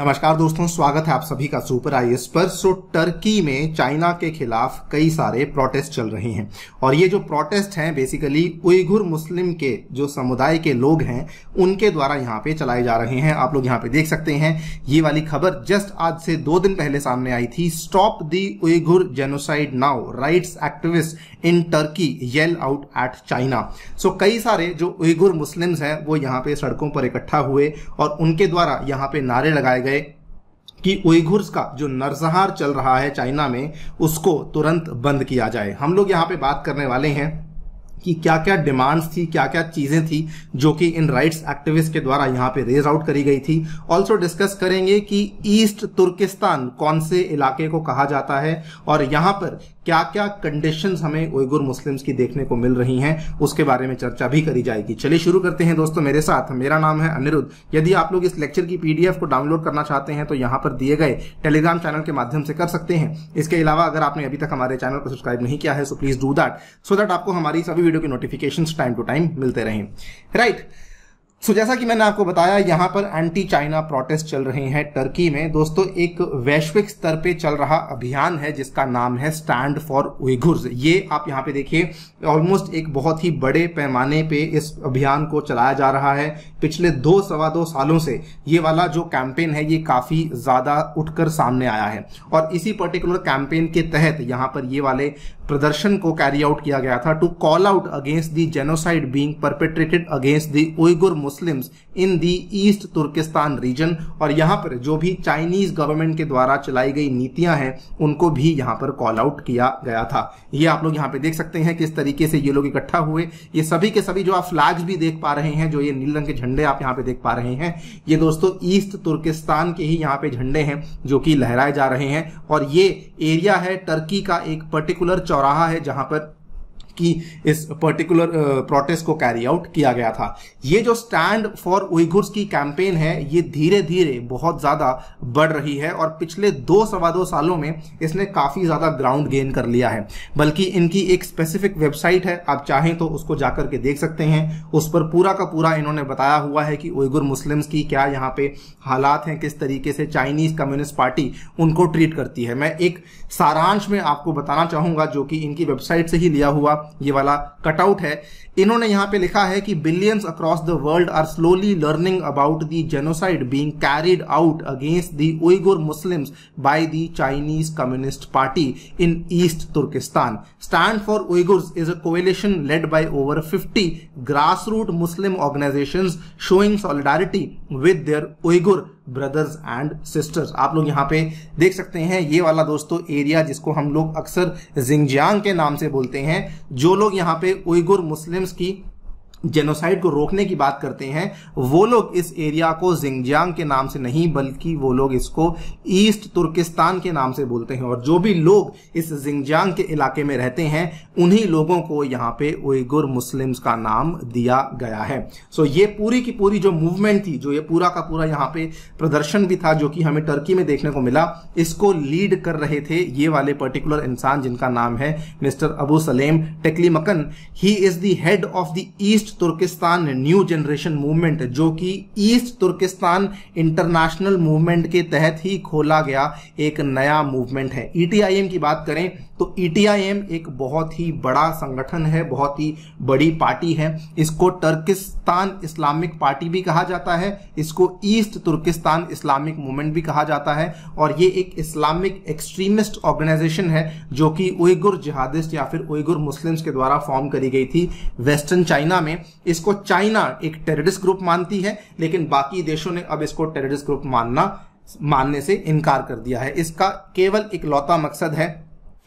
नमस्कार दोस्तों, स्वागत है आप सभी का सुपर आईएएस पर। टर्की में चाइना के खिलाफ कई सारे प्रोटेस्ट चल रहे हैं और ये जो प्रोटेस्ट हैं बेसिकली उइघुर मुस्लिम के जो समुदाय के लोग हैं उनके द्वारा यहाँ पे चलाए जा रहे हैं। आप लोग यहाँ पे देख सकते हैं, ये वाली खबर जस्ट आज से 2 दिन पहले सामने आई थी। Stop the Uyghur genocide now, rights activist in Turkey yell out at China. So कई सारे जो उइघुर मुस्लिम्स हैं वो यहाँ पे सड़कों पर इकट्ठा हुए और उनके द्वारा यहाँ पे नारे लगाए गए कि उइघुर्स का जो नरसंहार चल रहा है चाइना में उसको तुरंत बंद किया जाए। हम लोग यहाँ पे बात करने वाले हैं कि क्या क्या डिमांड्स थी, क्या क्या चीजें थी जो कि इन राइट्स एक्टिविस्ट के द्वारा यहाँ पे रेज आउट करी गई थी। ऑल्सो डिस्कस करेंगे कि ईस्ट तुर्किस्तान कौन से इलाके को कहा जाता है और यहाँ पर क्या क्या कंडीशंस हमें उइघुर मुस्लिम्स की देखने को मिल रही हैं, उसके बारे में चर्चा भी करी जाएगी। चलिए शुरू करते हैं दोस्तों मेरे साथ। मेरा नाम है अनिरुद्ध। यदि आप लोग इस लेक्चर की पीडीएफ को डाउनलोड करना चाहते हैं तो यहाँ पर दिए गए टेलीग्राम चैनल के माध्यम से कर सकते हैं। इसके अलावा अगर आपने अभी तक हमारे चैनल को सब्सक्राइब नहीं किया है so please do that, so that आपको हमारी सभी वीडियो की नोटिफिकेशंस टाइम टू टाइम मिलते रहें। राइट। सो जैसा कि मैंने आपको बताया, यहाँ पर एंटी चाइना प्रोटेस्ट चल रहे हैं टर्की में। दोस्तों एक वैश्विक स्तर पे चल रहा अभियान है जिसका नाम है स्टैंड फॉर उइघुर्स। ये आप यहाँ पे देखिए, ऑलमोस्ट एक बहुत ही बड़े पैमाने पे इस अभियान को चलाया जा रहा है। पिछले 2-2.25 सालों से ये वाला जो कैंपेन है ये काफी ज्यादा उठकर सामने आया है और इसी पर्टिकुलर कैंपेन के तहत यहाँ पर ये वाले प्रदर्शन को कैरी आउट किया गया था to call out against the genocide being perpetrated against the Uyghur Muslims in the East Turkistan region. और यहाँ पर जो भी चाइनीज गवर्नमेंट के द्वारा चलाई गई नीतियां हैं उनको भी यहाँ पर कॉल आउट किया गया था। ये आप लोग यहाँ पे देख सकते हैं किस तरीके से ये लोग इकट्ठा हुए। ये सभी के सभी जो आप फ्लैग्स भी देख पा रहे हैं, जो ये नीले रंग के झंडे आप यहाँ पे देख पा रहे हैं, ये दोस्तों ईस्ट तुर्किस्तान के ही यहाँ पे झंडे हैं जो कि लहराए जा रहे हैं। और ये एरिया है टर्की का एक पर्टिकुलर चौराहा है जहां पर कि इस पर्टिकुलर प्रोटेस्ट को कैरी आउट किया गया था। ये जो स्टैंड फॉर उइघुर्स की कैंपेन है ये धीरे धीरे बहुत ज्यादा बढ़ रही है और पिछले 2-2.25 सालों में इसने काफी ज्यादा ग्राउंड गेन कर लिया है। बल्कि इनकी एक स्पेसिफिक वेबसाइट है, आप चाहें तो उसको जाकर के देख सकते हैं। उस पर पूरा का पूरा इन्होंने बताया हुआ है कि उइघुर मुस्लिम्स की क्या यहाँ पे हालात हैं, किस तरीके से चाइनीज कम्युनिस्ट पार्टी उनको ट्रीट करती है। मैं एक सारांश में आपको बताना चाहूंगा जो कि इनकी वेबसाइट से ही लिया हुआ ये वाला कटआउट है। इन्होंने यहां पे लिखा है कि billions across the world are slowly learning about the genocide being carried out against the Uyghur Muslims by the Chinese Communist Party in East Turkistan. Stand for Uyghurs is a coalition led by over 50 grassroot Muslim organisations showing solidarity with their Uyghur brothers and sisters. आप लोग यहाँ पे देख सकते हैं ये वाला दोस्तों एरिया जिसको हम लोग अक्सर जिंगजियांग के नाम से बोलते हैं। जो लोग यहाँ पे उइघुर मुस्लिम्स की जेनोसाइड को रोकने की बात करते हैं वो लोग इस एरिया को जिंगजियांग के नाम से नहीं बल्कि वो लोग इसको ईस्ट तुर्किस्तान के नाम से बोलते हैं। और जो भी लोग इस जिंगजियांग के इलाके में रहते हैं उन्हीं लोगों को यहाँ पे उइघुर मुस्लिम्स का नाम दिया गया है। सो ये पूरी की पूरी जो मूवमेंट थी, जो ये पूरा का पूरा यहाँ पे प्रदर्शन भी था जो कि हमें टर्की में देखने को मिला, इसको लीड कर रहे थे ये वाले पर्टिकुलर इंसान जिनका नाम है mister Abu Salem Teklimakan. He is the head of the East Turkistan new generation movement, जो कि ईस्ट तुर्किस्तान इंटरनेशनल मूवमेंट के तहत ही खोला गया एक नया मूवमेंट है। ईटीआईएम की बात करें तो ईटीआईएम एक बहुत ही बड़ा संगठन है, बहुत ही बड़ी पार्टी है। इसको टर्किस्तान इस्लामिक पार्टी भी कहा जाता है, इसको ईस्ट तुर्किस्तान इस्लामिक मूवमेंट भी कहा जाता है और ये एक इस्लामिक एक्सट्रीमिस्ट ऑर्गेनाइजेशन है जो कि उइघुर जिहादिस्ट या फिर उइघुर मुस्लिम्स के द्वारा फॉर्म करी गई थी वेस्टर्न चाइना में। इसको चाइना एक टेररिस्ट ग्रुप मानती है लेकिन बाकी देशों ने अब इसको टेररिस्ट ग्रुप मानने से इनकार कर दिया है। इसका केवल इकलौता मकसद है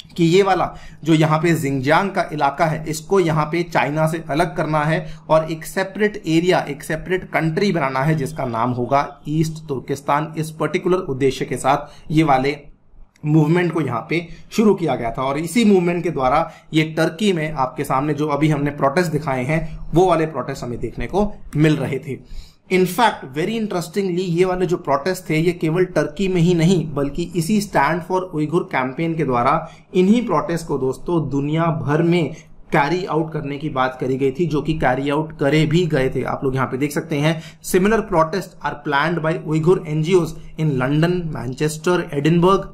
कि ये वाला जो यहाँ पे जिंगजियांग का इलाका है इसको यहाँ पे चाइना से अलग करना है और एक सेपरेट एरिया, एक सेपरेट कंट्री बनाना है जिसका नाम होगा ईस्ट तुर्किस्तान। इस पर्टिकुलर उद्देश्य के साथ ये वाले मूवमेंट को यहाँ पे शुरू किया गया था और इसी मूवमेंट के द्वारा ये टर्की में आपके सामने जो अभी हमने प्रोटेस्ट दिखाए हैं वो वाले प्रोटेस्ट हमें देखने को मिल रहे थे। इनफैक्ट वेरी इंटरेस्टिंगली ये वाले जो प्रोटेस्ट थे ये केवल टर्की में ही नहीं बल्कि इसी स्टैंड फॉर उइघुर कैंपेन के द्वारा इन्हीं प्रोटेस्ट को दोस्तों दुनिया भर में कैरी आउट करने की बात करी गई थी, जो कि कैरी आउट करे भी गए थे। आप लोग यहां पे देख सकते हैं, similar protest are planned by Uyghur NGOs in London, Manchester, Edinburgh,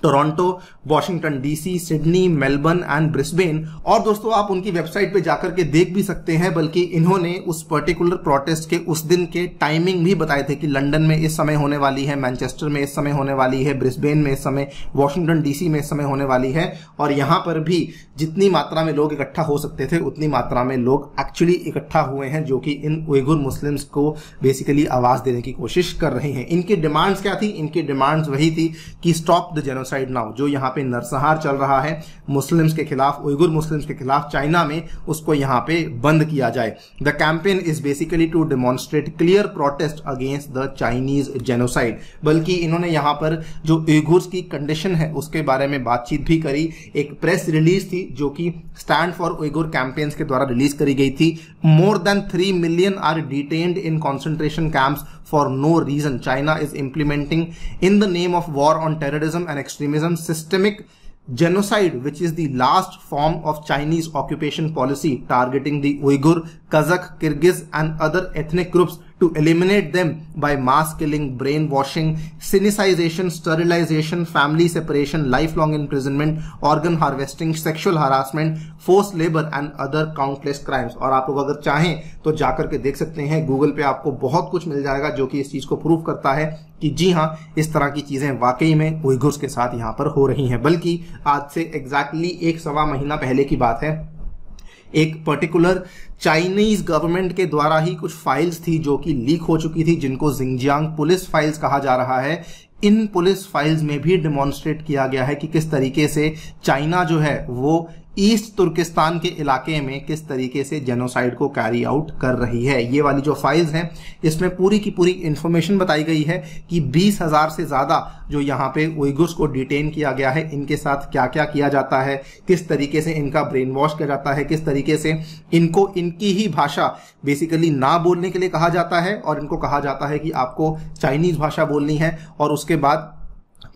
Toronto, Washington DC, Sydney, Melbourne and Brisbane. और दोस्तों आप उनकी वेबसाइट पे जाकर के देख भी सकते हैं, बल्कि इन्होंने उस पर्टिकुलर प्रोटेस्ट के उस दिन के टाइमिंग भी बताए थे कि लंदन में इस समय होने वाली है, मैनचेस्टर में इस समय होने वाली है, ब्रिस्बेन में इस समय, वॉशिंगटन डीसी में इस समय होने वाली है। और यहां पर भी जितनी मात्रा में लोग इकट्ठा हो सकते थे उतनी मात्रा में लोग एक्चुअली इकट्ठा हुए हैं, जो कि इन उइगुर मुस्लिम्स को बेसिकली आवाज देने की कोशिश कर रहे हैं। इनकी डिमांड्स क्या थी? इनकी डिमांड्स वही थी कि स्टॉप द जेनोसाइड नाउ। जो यहां पे नरसंहार चल रहा है मुस्लिम्स के खिलाफ, उइगुर मुस्लिम्स के खिलाफ चाइना में, उसको यहां पे बंद किया जाए। The campaign is basically to demonstrate clear protest against the Chinese genocide. बल्कि इन्होंने यहां पर जो उइगुर्स की कंडीशन है उसके बारे में बातचीत भी करी। एक प्रेस रिलीज थी जो कि स्टैंड फॉर उइगुर कैंपेन्स के द्वारा रिलीज करी गई थी। More than 3 million are detained in concentration camps for no reason. China is implementing, in the name of war on terrorism and extremism, systemic genocide, which is the last form of Chinese occupation policy targeting the Uyghur, Kazakh, Kyrgyz and other ethnic groups to eliminate them by mass killing, brainwashing, sinicization, sterilization, family separation, lifelong imprisonment, organ harvesting, sexual harassment, forced labor and other countless crimes. और आप लोग अगर चाहें तो जाकर के देख सकते हैं, गूगल पे आपको बहुत कुछ मिल जाएगा जो कि इस चीज को प्रूव करता है कि जी हाँ, इस तरह की चीजें वाकई में उइगुर्स के साथ यहाँ पर हो रही हैं। बल्कि आज से एग्जैक्टली 1-1.25 महीना पहले की बात है, एक पर्टिकुलर चाइनीज गवर्नमेंट के द्वारा ही कुछ फाइल्स थी जो कि लीक हो चुकी थी, जिनको जिंगजियांग पुलिस फाइल्स कहा जा रहा है। इन पुलिस फाइल्स में भी डेमोन्स्ट्रेट किया गया है कि किस तरीके से चाइना जो है वो ईस्ट तुर्किस्तान के इलाके में किस तरीके से जेनोसाइड को कैरी आउट कर रही है। ये वाली जो फाइल्स हैं इसमें पूरी की पूरी इंफॉर्मेशन बताई गई है कि 20,000 से ज्यादा जो यहाँ पे उइगुर्स को डिटेन किया गया है, इनके साथ क्या क्या किया जाता है, किस तरीके से इनका ब्रेन वॉश किया जाता है, किस तरीके से इनको इनकी ही भाषा बेसिकली ना बोलने के लिए कहा जाता है और इनको कहा जाता है कि आपको चाइनीज भाषा बोलनी है। और उसके बाद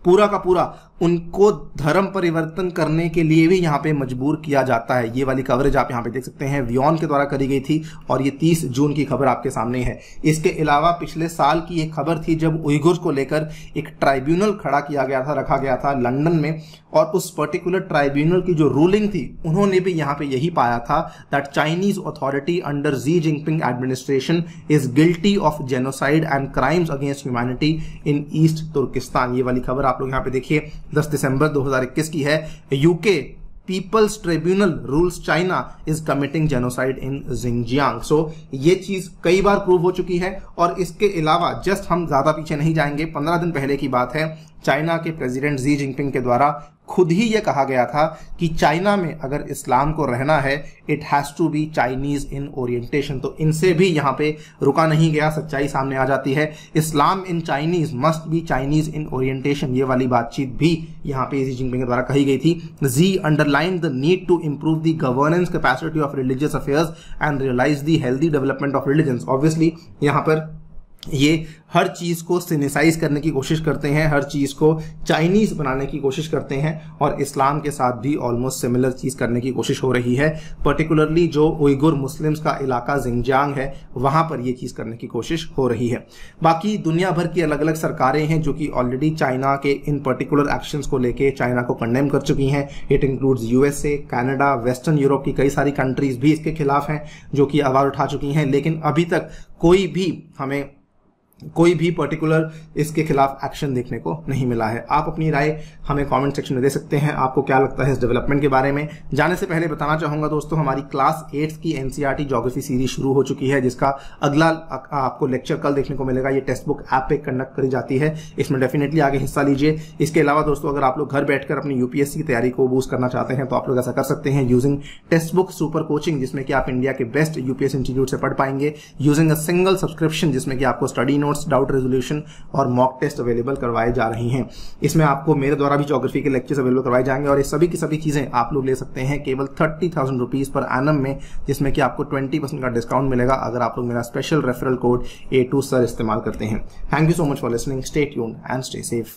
पूरा का पूरा उनको धर्म परिवर्तन करने के लिए भी यहाँ पे मजबूर किया जाता है। ये वाली कवरेज आप यहाँ पे देख सकते हैं, वियॉन के द्वारा करी गई थी और ये 30 जून की खबर आपके सामने है। इसके अलावा पिछले साल की एक खबर थी जब उइगुर्स को लेकर एक ट्राइब्यूनल खड़ा किया गया था, रखा गया था लंदन में, और उस पर्टिकुलर ट्राइब्यूनल की जो रूलिंग थी उन्होंने भी यहाँ पे यही पाया था that Chinese authority under Xi Jinping administration is guilty of genocide and crimes against humanity in East Turkistan. ये वाली खबर आप लोग यहाँ पे देखिए 10 दिसंबर 2021 की है। UK people's tribunal rules China is committing genocide in Xinjiang. So ये चीज कई बार प्रूव हो चुकी है। और इसके अलावा जस्ट हम ज्यादा पीछे नहीं जाएंगे, 15 दिन पहले की बात है, चाइना के प्रेसिडेंट जी जिनपिंग के द्वारा खुद ही यह कहा गया था कि चाइना में अगर इस्लाम को रहना है it has to be Chinese in orientation. तो इनसे भी यहाँ पे रुका नहीं गया, सच्चाई सामने आ जाती है। Islam in Chinese must be Chinese in orientation, ये वाली बातचीत भी यहाँ पे जी जिनपिंग के द्वारा कही गई थी। Xi underline the need to improve the governance capacity of religious affairs and realise the healthy development of religions. Obviously यहाँ पर ये हर चीज को सिनेसाइज करने की कोशिश करते हैं, हर चीज को चाइनीज बनाने की कोशिश करते हैं और इस्लाम के साथ भी ऑलमोस्ट सिमिलर चीज करने की कोशिश हो रही है। पर्टिकुलरली जो उइगुर मुस्लिम्स का इलाका जिंगजियांग है वहां पर ये चीज करने की कोशिश हो रही है। बाकी दुनिया भर की अलग अलग सरकारें हैं जो कि ऑलरेडी चाइना के इन पर्टिकुलर एक्शंस को लेके चाइना को कंडेम कर चुकी हैं। It includes USA, Canada, western Europe की कई सारी कंट्रीज भी इसके खिलाफ हैं जो कि आवाज उठा चुकी हैं। लेकिन अभी तक कोई भी पर्टिकुलर इसके खिलाफ एक्शन देखने को नहीं मिला है। आप अपनी राय हमें कमेंट सेक्शन में दे सकते हैं, आपको क्या लगता है इस डेवलपमेंट के बारे में। जाने से पहले बताना चाहूंगा दोस्तों, हमारी क्लास 8 की एनसीईआरटी ज्योग्राफी सीरीज शुरू हो चुकी है, जिसका अगला आपको लेक्चर कल देखने को मिलेगा। ये टेक्स्ट बुक ऐप पे कंडक्ट करी जाती है, इसमें डेफिनेटली आगे हिस्सा लीजिए। इसके अलावा दोस्तों, अगर आप लोग घर बैठकर अपनी यूपीएससी की तैयारी को बूस्ट करना चाहते हैं तो आप लोग ऐसा कर सकते हैं using text book super coaching, जिसमें कि आप इंडिया के बेस्ट यूपीएससी इंस्टीट्यूट से पढ़ पाएंगे, यूजिंग अ सिंगल सब्सक्रिप्शन, जिसमें कि आपको स्टडी नोट्स, डाउट रेजोल्यूशन और मॉक टेस्ट अवेलेबल करवाए जा रही हैं। इसमें आपको मेरे द्वारा भी ज्योग्राफी के लेक्चर्स अवेलेबल करवाए जाएंगे और ये सभी की सभी चीजें आप लोग ले सकते हैं केवल 30,000 रुपीज पर एनम में, जिसमें कि आपको 20% का डिस्काउंट मिलेगा अगर आप लोग मेरा special referral code A2 sir इस्तेमाल करते हैं। Thank you so much for listening, stay tuned and stay safe.